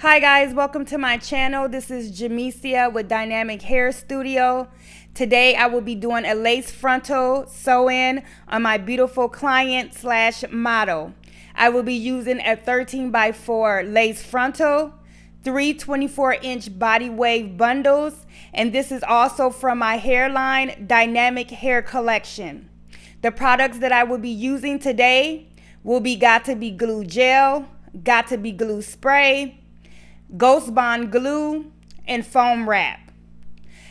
Hi guys, welcome to my channel. This is Jamesia with Dynamic Hair Studio. Today I will be doing a lace frontal sew-in on my beautiful client slash model. I will be using a 13x4 lace frontal, 3 24-inch body wave bundles, and this is also from my hairline Dynamic Hair Collection. The products that I will be using today will be Got To Be Glue Gel, Got To Be Glue Spray, Ghost Bond glue, and foam wrap.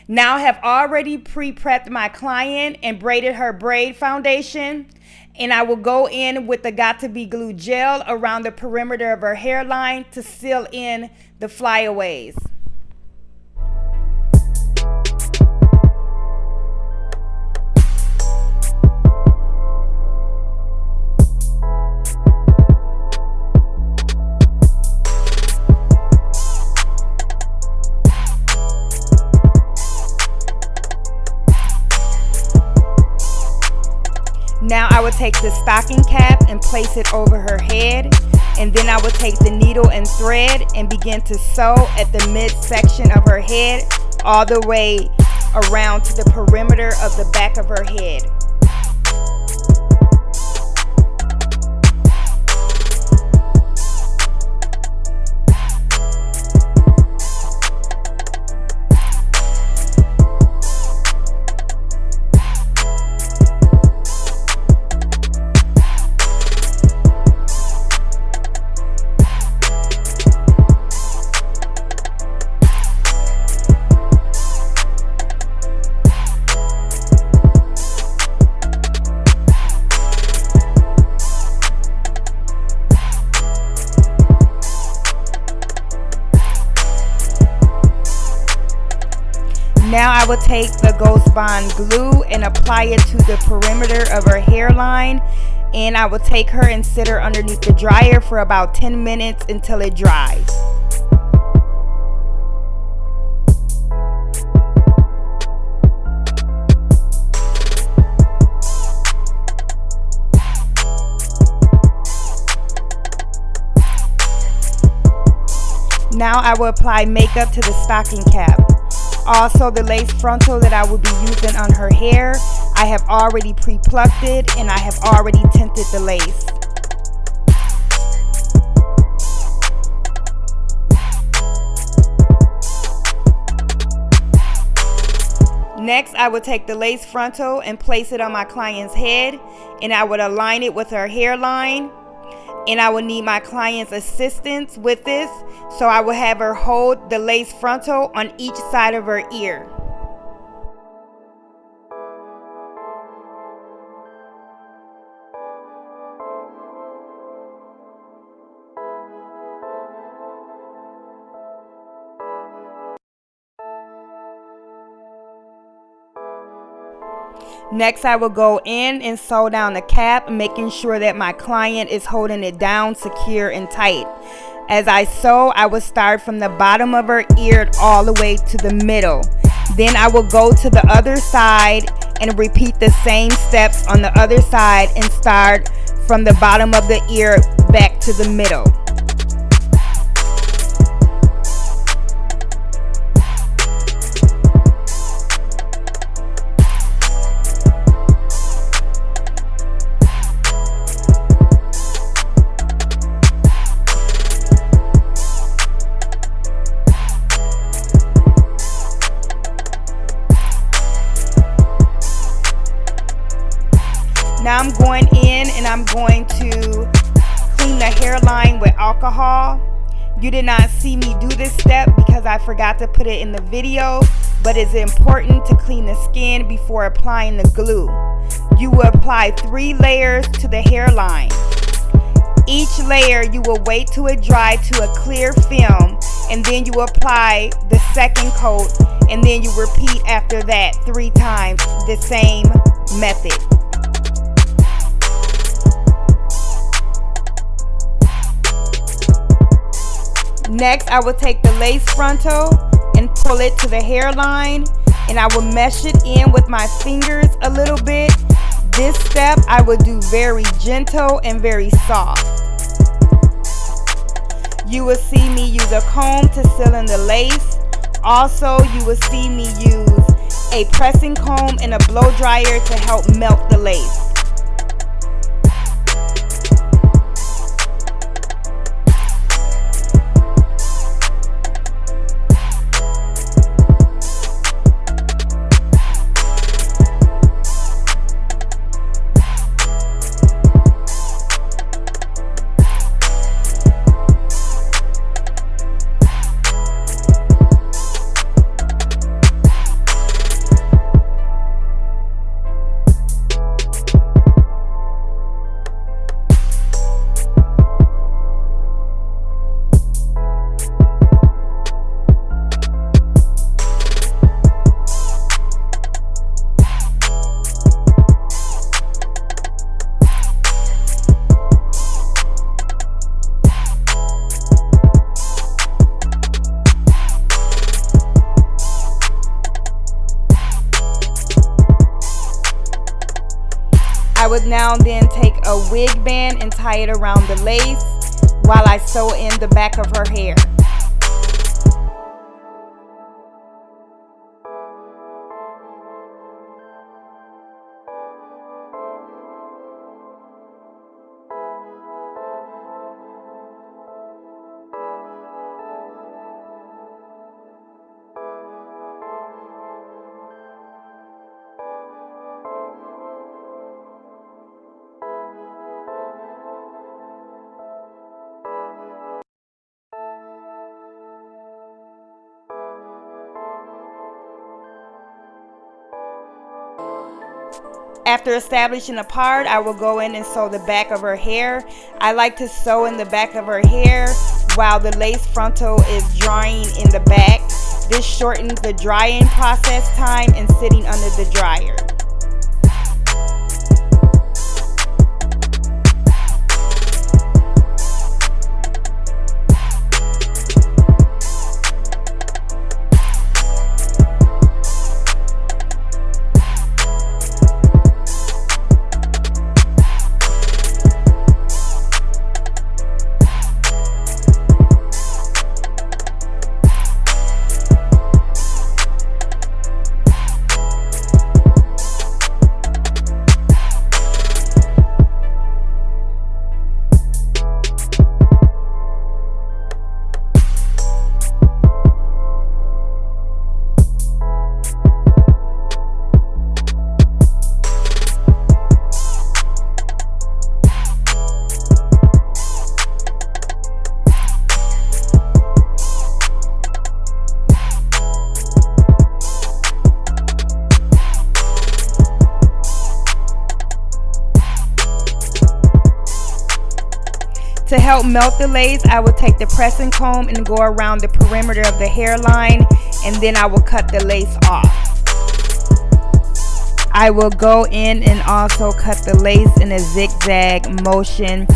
Now I have already pre-prepped my client and braided her braid foundation, and I will go in with the Got To Be Glue gel around the perimeter of her hairline to seal in the flyaways. Now I will take the stocking cap and place it over her head, and then I will take the needle and thread and begin to sew at the midsection of her head all the way around to the perimeter of the back of her head. Now I will take the Ghost Bond glue and apply it to the perimeter of her hairline, and I will take her and sit her underneath the dryer for about 10 minutes until it dries. Now I will apply makeup to the stocking cap. Also, the lace frontal that I will be using on her hair, I have already pre-plucked it and I have already tinted the lace. Next, I will take the lace frontal and place it on my client's head, and I would align it with her hairline. And I will need my client's assistance with this, so I will have her hold the lace frontal on each side of her ear. Next, I will go in and sew down the cap, making sure that my client is holding it down secure and tight. As I sew, I will start from the bottom of her ear all the way to the middle. Then I will go to the other side and repeat the same steps on the other side and start from the bottom of the ear back to the middle. Now I'm going in and I'm going to clean the hairline with alcohol. You did not see me do this step because I forgot to put it in the video, but it's important to clean the skin before applying the glue. You will apply 3 layers to the hairline. Each layer you will wait till it dry to a clear film, and then you apply the second coat, and then you repeat after that 3 times the same method. Next, I will take the lace frontal and pull it to the hairline, and I will mesh it in with my fingers a little bit. This step I will do very gentle and very soft. You will see me use a comb to seal in the lace. Also, you will see me use a pressing comb and a blow dryer to help melt the lace. I would now then take a wig band and tie it around the lace while I sew in the back of her hair. After establishing a part, I will go in and sew the back of her hair. I like to sew in the back of her hair while the lace frontal is drying in the back. This shortens the drying process time and sitting under the dryer. To help melt the lace, I will take the pressing comb and go around the perimeter of the hairline, and then I will cut the lace off. I will go in and also cut the lace in a zigzag motion.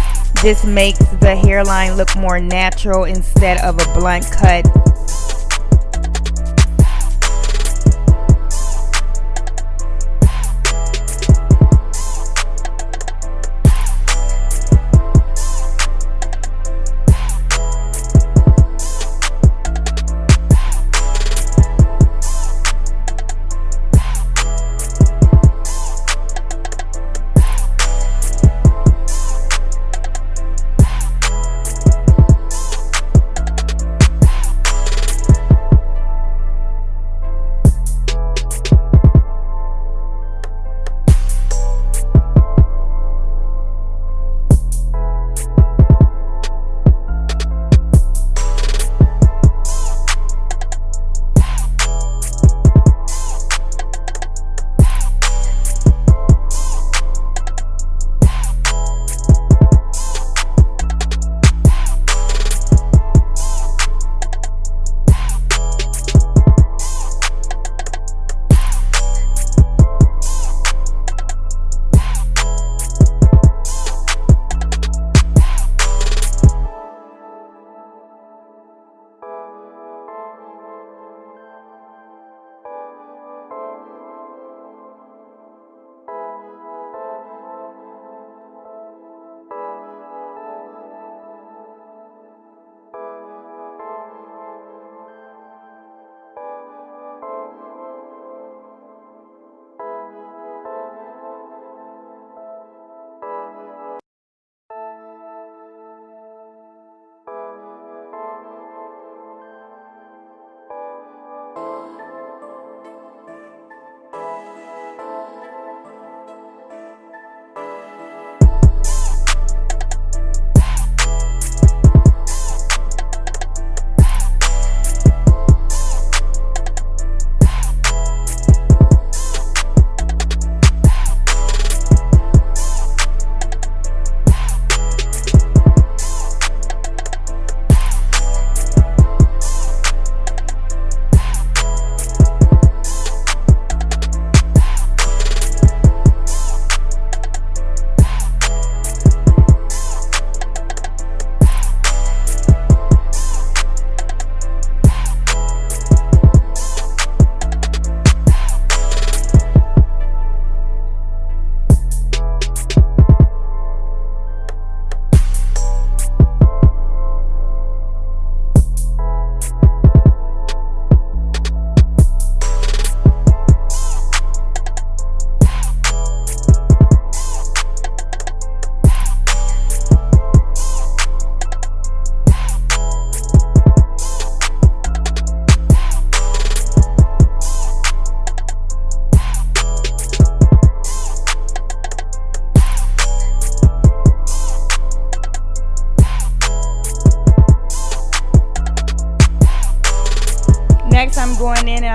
This makes the hairline look more natural instead of a blunt cut.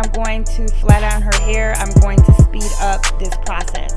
I'm going to flat iron her hair, I'm going to speed up this process.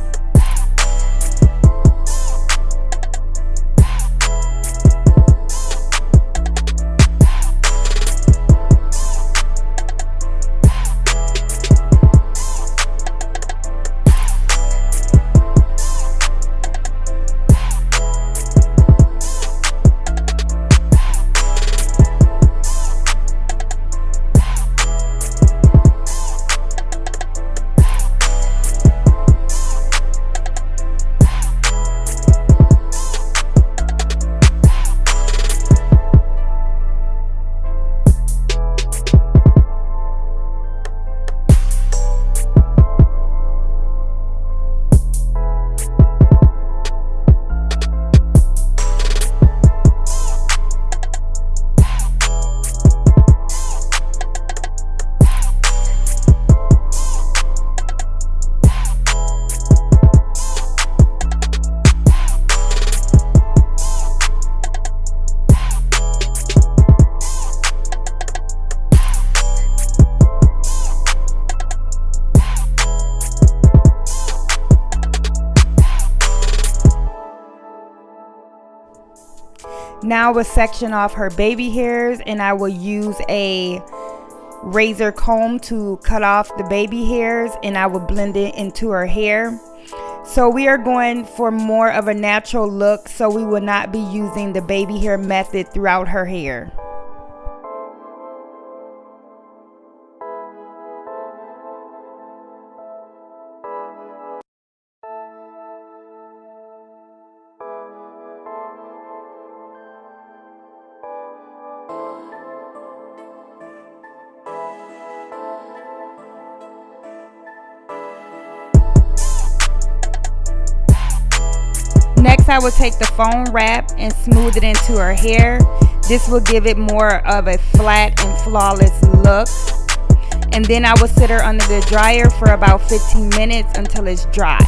Now I will section off her baby hairs, and I will use a razor comb to cut off the baby hairs, and I will blend it into her hair. So we are going for more of a natural look, so we will not be using the baby hair method throughout her hair. Next, I will take the foam wrap and smooth it into her hair. This will give it more of a flat and flawless look. And then I will sit her under the dryer for about 15 minutes until it's dry.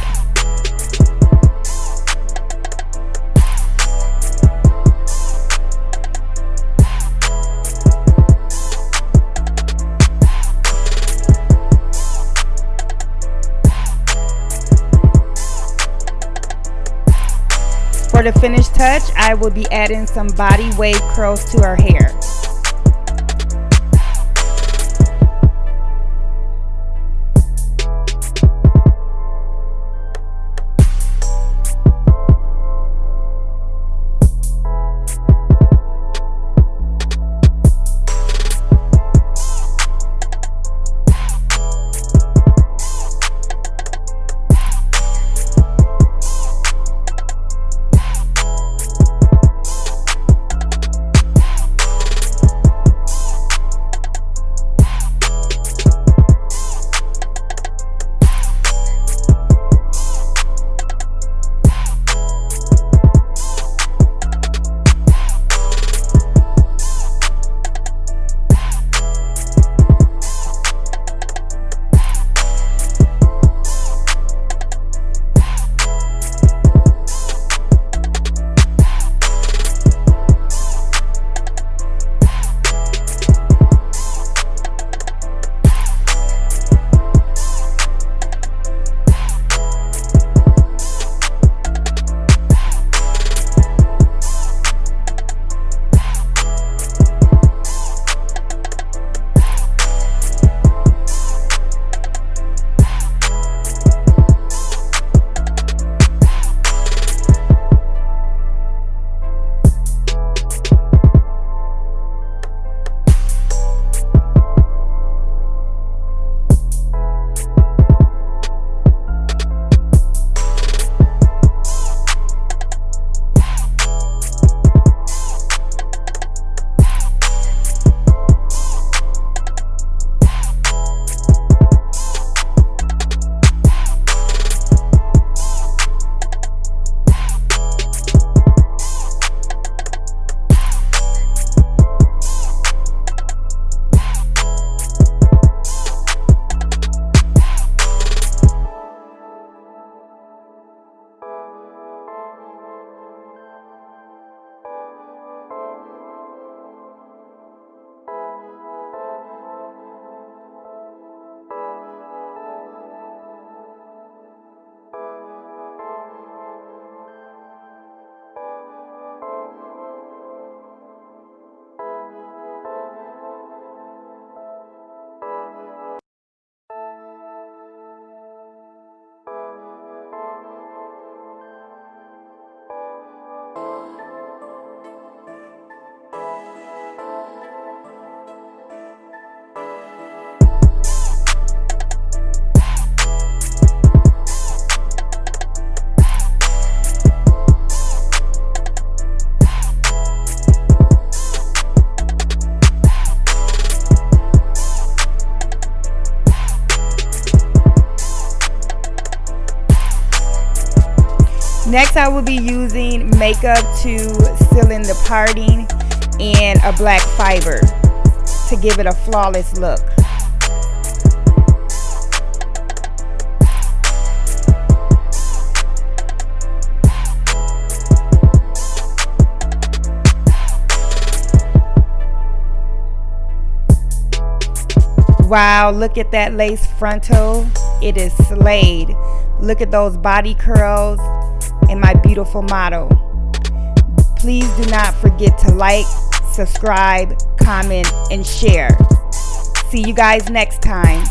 For the finished touch, I will be adding some body wave curls to her hair. Next, I will be using makeup to seal in the parting and a black fiber to give it a flawless look. Wow, look at that lace frontal. It is slayed. Look at those body curls and my beautiful model. Please do not forget to like, subscribe, comment, and share. See you guys next time.